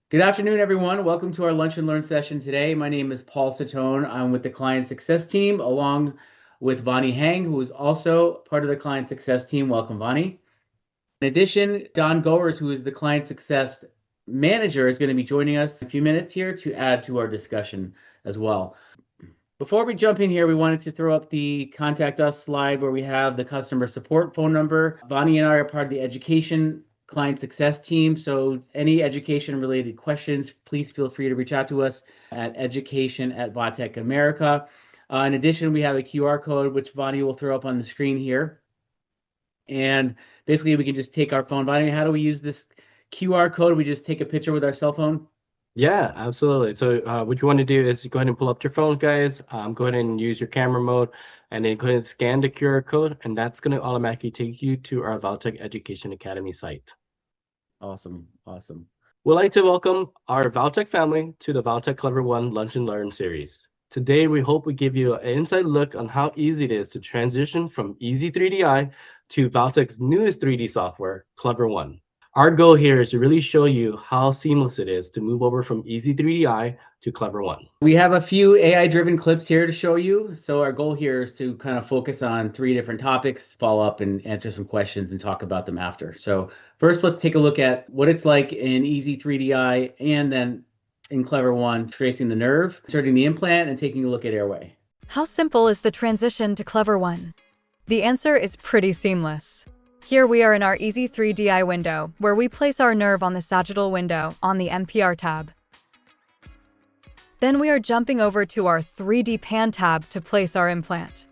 Good afternoon, everyone. Welcome to our Lunch and Learn session today. My name is Paul Satone. I'm with the Client Success Team, along with Vani Hang, who is also part of the Client Success Team. Welcome, Vani. In addition, Don Goers, who is the Client Success Manager, is going to be joining us in a few minutes here to add to our discussion as well. Before we jump in here, we wanted to throw up the Contact Us slide where we have the customer support phone number. Vani and I are part of the education client success team. So any education related questions, please feel free to reach out to us at education@Vatech America. In addition, we have a QR code, which Vani will throw up on the screen here. And basically, we can just take our phone. Vani, how do we use this QR code? We just take a picture with our cell phone? Yeah, absolutely. So what you want to do is go ahead and pull up your phone, guys. Go ahead and use your camera mode, and then go ahead and scan the QR code, and that's going to automatically take you to our Vatech Education Academy site. Awesome. Awesome. We'd like to welcome our Vatech family to the Vatech Clever One Lunch and Learn series. Today, we hope we give you an inside look on how easy it is to transition from Ez3D-i to Vatech's newest 3D software, Clever One. Our goal here is to really show you how seamless it is to move over from Ez3D-i to Clever One. We have a few AI-driven clips here to show you. So our goal here is to kind of focus on 3 different topics, follow up and answer some questions and talk about them after. So first, let's take a look at what it's like in Ez3D-i and then in Clever One, tracing the nerve, inserting the implant, and taking a look at airway. How simple is the transition to Clever One? The answer is pretty seamless. Here we are in our Ez3D-i window, where we place our nerve on the sagittal window on the MPR tab. Then we are jumping over to our 3D Pan tab to place our implant.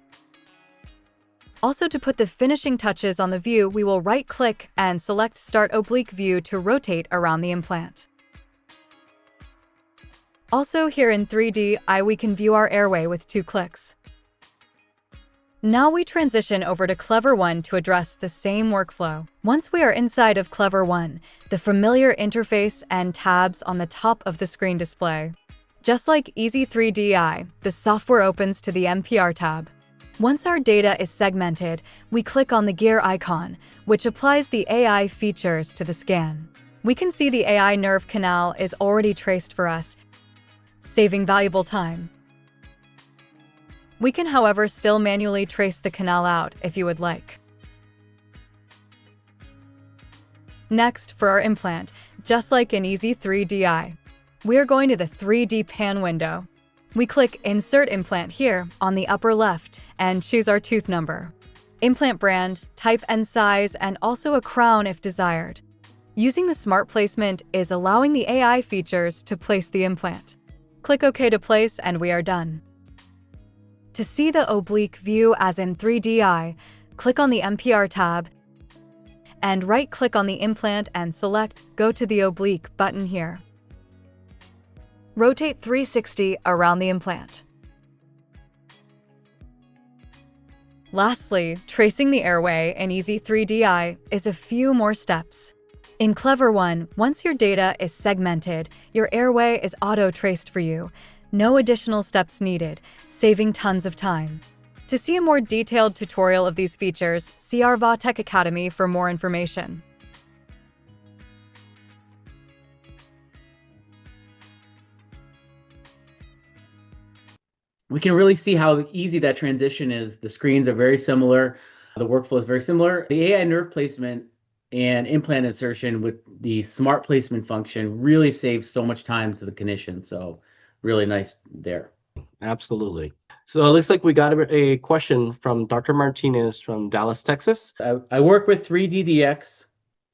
Also, to put the finishing touches on the view, we will right-click and select Start Oblique View to rotate around the implant. Also, here in 3D-i, we can view our airway with 2 clicks. Now we transition over to Clever One to address the same workflow. Once we are inside of Clever One, the familiar interface and tabs on the top of the screen display. Just like Ez3D-i, the software opens to the MPR tab. Once our data is segmented, we click on the gear icon, which applies the AI features to the scan. We can see the AI nerve canal is already traced for us, saving valuable time. We can, however, still manually trace the canal out if you would like. Next, for our implant, just like in Ez3D-i, we are going to the 3D Pan window. We click Insert Implant here on the upper left and choose our tooth number, implant brand, type and size, and also a crown if desired. Using the smart placement is allowing the AI features to place the implant. Click OK to place and we are done. To see the oblique view as in 3D-i, click on the MPR tab and right-click on the implant and select Go to the Oblique button here. Rotate 360 around the implant. Lastly, tracing the airway in Ez3D-i is a few more steps. In Clever One, once your data is segmented, your airway is auto-traced for you. No additional steps needed, saving tons of time. To see a more detailed tutorial of these features, see our Vatech Academy for more information. We can really see how easy that transition is. The screens are very similar. The workflow is very similar. The AI nerve placement and implant insertion with the smart placement function really saves so much time to the clinician. So really nice there. Absolutely. So it looks like we got a question from Dr. Martinez from Dallas, Texas. I work with 3DDX.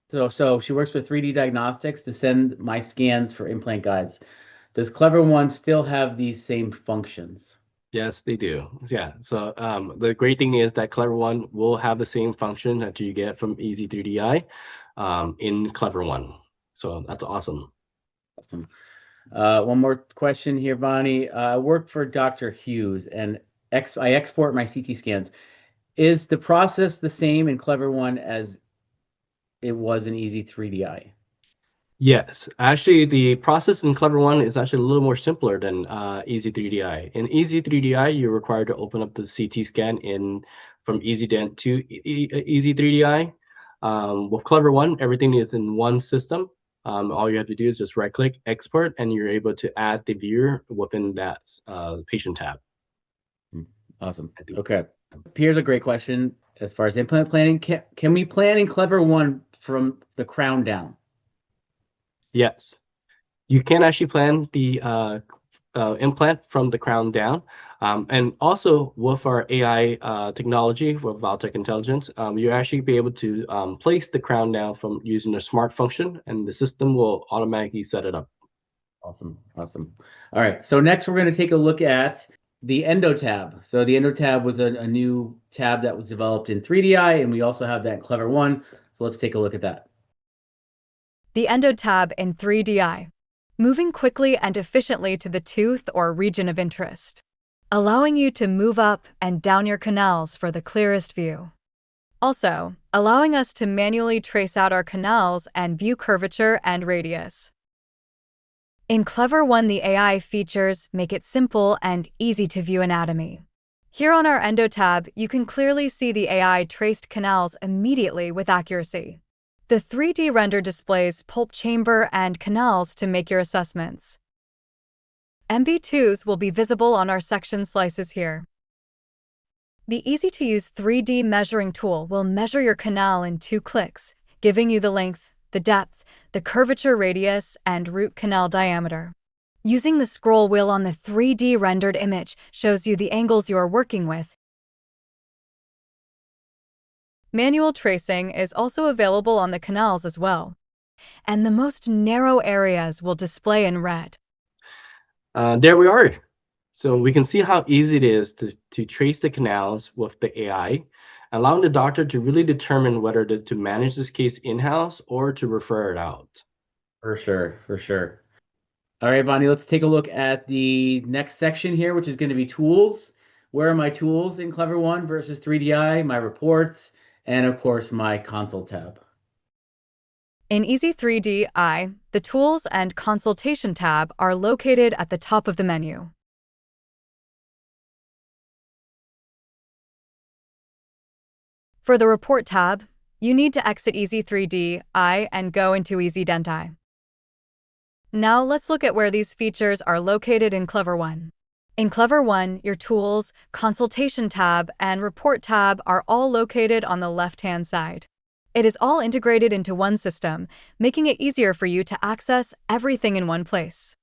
So she works with 3D Diagnostics to send my scans for implant guides. Does Clever One still have these same functions? Yes, they do. Yeah. So the great thing is that Clever One will have the same function that you get from Ez3D-i in Clever One. So that's awesome. Awesome. One more question here, Bonnie. I work for Dr. Hughes and I export my CT scans. Is the process the same in Clever One as it was in Ez3D-i? Yes, actually, the process in Clever One is actually a little more simpler than Ez3D-i. In Ez3D-i, you're required to open up the CT scan from EasyDent to Ez3D-i. With Clever One, everything is in one system. All you have to do is just right click, export, and you're able to add the viewer within that patient tab. Awesome. Okay. Here's a great question as far as implant planning. Can we plan in Clever One from the crown down? Yes, you can actually plan the implant from the crown down. And also with our AI technology, with Vatech Intelligence, you actually be able to place the crown down from using a smart function, and the system will automatically set it up. Awesome. Awesome. All right. So next we're going to take a look at the Endo tab. So the Endo tab was a new tab that was developed in 3D-i, and we also have that in Clever One. So let's take a look at that. The Endo tab in 3D-i, moving quickly and efficiently to the tooth or region of interest, allowing you to move up and down your canals for the clearest view. Also, allowing us to manually trace out our canals and view curvature and radius. In Clever One, the AI features make it simple and easy to view anatomy. Here on our Endo tab, you can clearly see the AI traced canals immediately with accuracy. The 3D render displays pulp chamber and canals to make your assessments. MV2s will be visible on our section slices here. The easy-to-use 3D measuring tool will measure your canal in 2 clicks, giving you the length, the depth, the curvature radius, and root canal diameter. Using the scroll wheel on the 3D rendered image shows you the angles you are working with. Manual tracing is also available on the canals as well, and the most narrow areas will display in red. There we are. So we can see how easy it is to trace the canals with the AI, allowing the doctor to really determine whether to manage this case in-house or to refer it out. For sure, for sure. All right, Bonnie, let's take a look at the next section here, which is going to be tools. Where are my tools in Clever One versus 3D-i, my reports, and of course, my console tab. In Ez3D-i, the Tools and Consultation tab are located at the top of the menu. For the Report tab, you need to exit Ez3D-i and go into Ez3D-i. Now let's look at where these features are located in Clever One. In Clever One, your Tools, Consultation tab, and Report tab are all located on the left-hand side. It is all integrated into one system, making it easier for you to access everything in one place.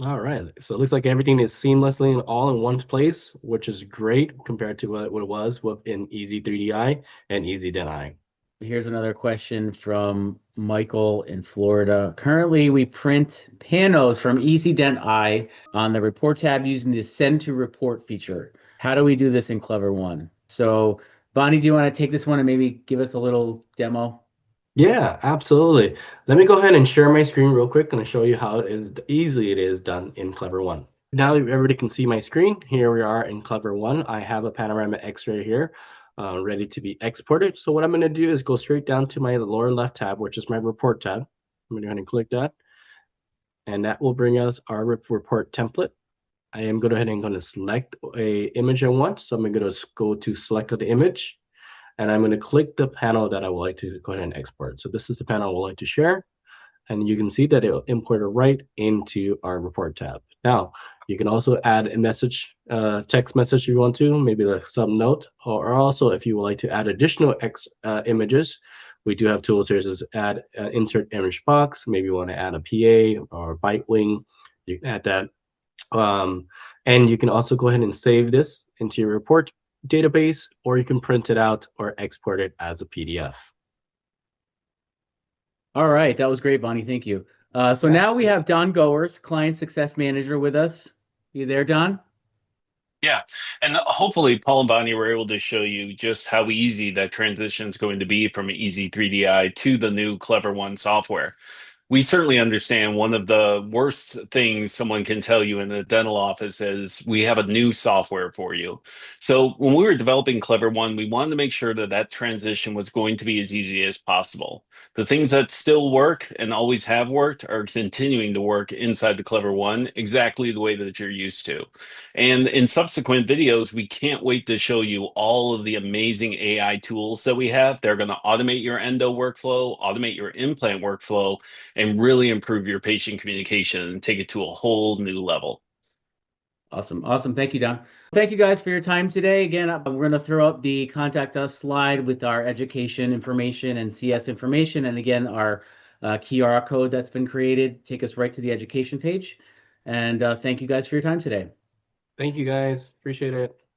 All right, so it looks like everything is seamlessly all in one place, which is great compared to what it was within Ez3D-i and Ez3D-i. Here's another question from Michael in Florida. Currently, we print panos from Ez3D-i on the report tab using the send to report feature. How do we do this in Clever One? So, Bonnie, do you want to take this one and maybe give us a little demo? Yeah, absolutely. Let me go ahead and share my screen real quick and show you how easily it is done in Clever One. Now everybody can see my screen. Here we are in Clever One. I have a panoramic X-ray here, ready to be exported. So what I'm going to do is go straight down to my lower left tab, which is my report tab. I'm going to go ahead and click that. And that will bring us our report template. I am going to go ahead and going to select a image I want. So I'm going to go to select the image. And I'm going to click the panel that I would like to go ahead and export. So this is the panel I would like to share. And you can see that it'll import it right into our report tab. Now, you can also add a message, text message if you want to, maybe like some note, or also if you would like to add additional images, we do have tools here as add insert image box. Maybe you want to add a PA or a bite wing, you can add that. And you can also go ahead and save this into your report database, or you can print it out or export it as a PDF. All right, that was great, Bonnie. Thank you. So now we have Don Goers, Client Success Manager, with us. You there, Don? Yeah, and hopefully Paul and Bonnie were able to show you just how easy that transition is going to be from Ez3D-i to the new Clever One software. We certainly understand one of the worst things someone can tell you in the dental office is we have a new software for you. So when we were developing Clever One, we wanted to make sure that that transition was going to be as easy as possible. The things that still work and always have worked are continuing to work inside the Clever One exactly the way that you're used to. And in subsequent videos, we can't wait to show you all of the amazing AI tools that we have. They're going to automate your endo workflow, automate your implant workflow, and really improve your patient communication and take it to a whole new level. Awesome. Awesome. Thank you, Don. Thank you guys for your time today. Again, we're going to throw up the contact us slide with our education information and CS information. And again, our QR code that's been created, take us right to the education page. And thank you guys for your time today. Thank you guys. Appreciate it.